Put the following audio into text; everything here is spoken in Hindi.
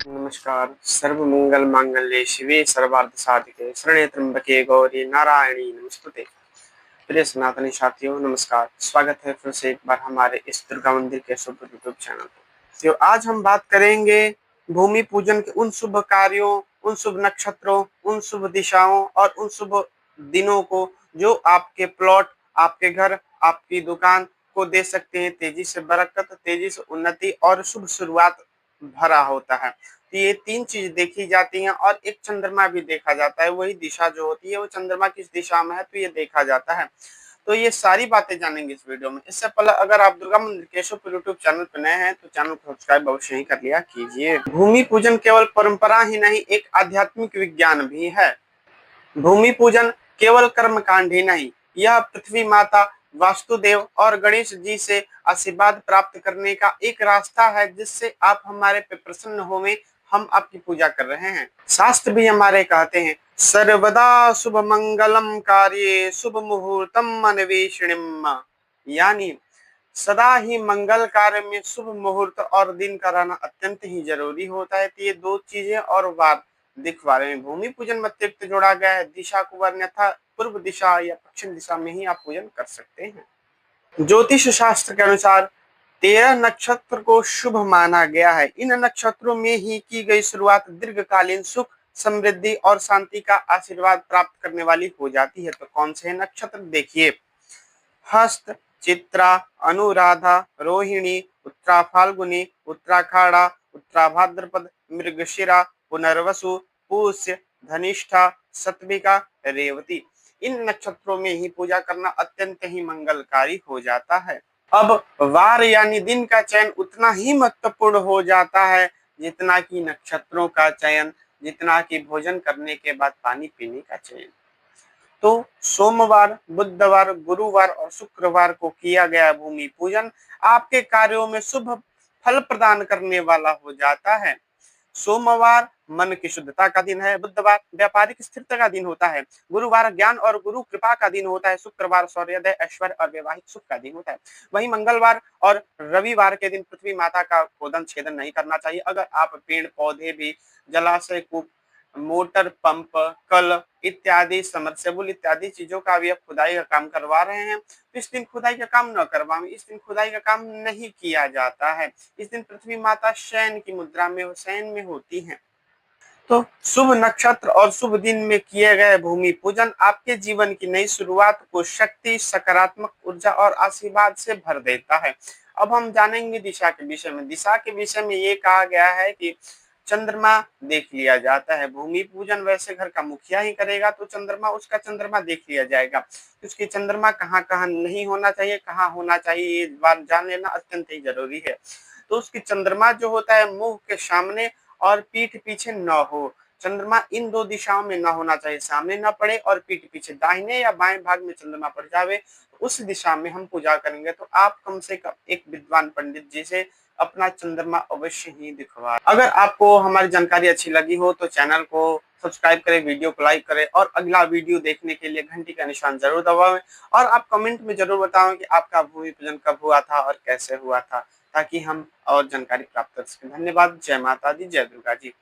नमस्कार। सर्वमंगल मांगल्ये शिवे सर्वार्थ साधिके शरण्ये त्र्यंबके गौरी नारायणी नमस्तुते। प्रिय सनातनी साथियों नमस्कार। स्वागत है फिर से एक बार हमारे इस दुर्गा मंदिर के शुभ यूट्यूब चैनल पर। तो आज हम बात करेंगे भूमि पूजन के उन शुभ कार्यों, उन शुभ नक्षत्रों, उन शुभ दिशाओं और उन शुभ दिनों को जो आपके प्लॉट, आपके घर, आपकी दुकान को दे सकते हैं तेजी से बरकत, तेजी से उन्नति और शुभ शुरुआत भरा होता है। तो ये तीन चीज देखी जाती हैं और एक चंद्रमा भी देखा जाता है। वही दिशा जो होती है वो चंद्रमा किस दिशा में है तो ये देखा जाता है। तो ये सारी बातें जानेंगे इस वीडियो में। इससे पहले अगर आप दुर्गा मंदिर केशव पर यूट्यूब चैनल पर नए हैं तो चैनल को सब्सक्राइब अवश्य ही कर लिया कीजिए। भूमि पूजन केवल परंपरा ही नहीं, एक आध्यात्मिक विज्ञान भी है। भूमि पूजन केवल कर्म कांड ही नहीं, यह पृथ्वी माता, वास्तुदेव और गणेश जी से आशीर्वाद प्राप्त करने का एक रास्ता है जिससे आप हमारे पे प्रसन्न होवे, हम आपकी पूजा कर रहे हैं। शास्त्र भी हमारे कहते हैं सर्वदा शुभ मंगलम कार्ये शुभ मुहूर्तम अन्वेषणम, यानी सदा ही मंगल कार्य में शुभ मुहूर्त और दिन का रहना अत्यंत ही जरूरी होता है। तो ये दो चीजें और बात दिखवा रहे हैं। भूमि पूजन में अतिरिक्त जोड़ा गया है दिशा को, अन्यथा पूर्व दिशा या पश्चिम दिशा में ही आप पूजन कर सकते हैं। ज्योतिष शास्त्र के अनुसार 13 नक्षत्र को शुभ माना गया है। इन नक्षत्रों में ही की गई शुरुआत दीर्घकालीन सुख, समृद्धि और शांति का आशीर्वाद प्राप्त करने वाली हो जाती है। तो कौन से नक्षत्र देखिए, हस्त, चित्रा, अनुराधा, रोहिणी, उत्तरा फाल्गुनी, उत्तराखाड़ा, उत्तरा भाद्रपद, मृगशिरा, पुनर्वसु, पुष्य, धनिष्ठा, सतविका, रेवती। इन नक्षत्रों में ही पूजा करना अत्यंत ही मंगलकारी हो जाता है। अब वार यानी दिन का चयन उतना ही महत्वपूर्ण हो जाता है जितना कि नक्षत्रों का चयन, जितना कि भोजन करने के बाद पानी पीने का चयन। तो सोमवार, बुधवार, गुरुवार और शुक्रवार को किया गया भूमि पूजन आपके कार्यों में शुभ फल प्रदान करने वाला हो जाता है। सोमवार मन की शुद्धता का दिन है, बुधवार व्यापारिक स्थिरता का दिन होता है, गुरुवार ज्ञान और गुरु कृपा का दिन होता है, शुक्रवार शौर्योदय, ऐश्वर्य और वैवाहिक सुख का दिन होता है। वहीं मंगलवार और रविवार के दिन पृथ्वी माता का खोदन छेदन नहीं करना चाहिए। अगर आप पेड़ पौधे भी, जलाशय, कूप, मोटर पंप, कल इत्यादि, समरसेबुल इत्यादि चीजों का भी आप खुदाई का काम करवा रहे हैं तो इस दिन खुदाई का काम न करवाएं। इस दिन खुदाई का काम नहीं किया जाता है। इस दिन पृथ्वी माता शयन की मुद्रा में, शयन में होती हैं। तो शुभ नक्षत्र और शुभ दिन में किए गए भूमि पूजन आपके जीवन की नई शुरुआत को शक्ति, सकारात्मक ऊर्जा और आशीर्वाद से भर देता है। अब हम जानेंगे दिशा के विषय में। दिशा के विषय में ये कहा गया है कि चंद्रमा देख लिया जाता है। भूमि पूजन वैसे घर का मुखिया ही करेगा तो चंद्रमा, उसका चंद्रमा देख लिया जाएगा। उसकी चंद्रमा कहाँ कहाँ नहीं होना चाहिए, कहाँ होना चाहिए, ये बात जान लेना अत्यंत ही जरूरी है। तो उसकी चंद्रमा जो होता है मुंह के सामने और पीठ पीछे न हो। चंद्रमा इन दो दिशाओं में न होना चाहिए, सामने न पड़े और पीठ पीछे, दाहिने या बाएं भाग में चंद्रमा पड़ जावे उस दिशा में हम पूजा करेंगे। तो आप कम से कम एक विद्वान पंडित जी से अपना चंद्रमा अवश्य ही दिखवा। अगर आपको हमारी जानकारी अच्छी लगी हो तो चैनल को सब्सक्राइब करें, वीडियो को लाइक करें और अगला वीडियो देखने के लिए घंटी का निशान जरूर दबाएं। और आप कमेंट में जरूर बताएं कि आपका भूमि पूजन कब हुआ था और कैसे हुआ था, ताकि हम और जानकारी प्राप्त कर सकें। धन्यवाद। जय माता दी, जय दुर्गा जी।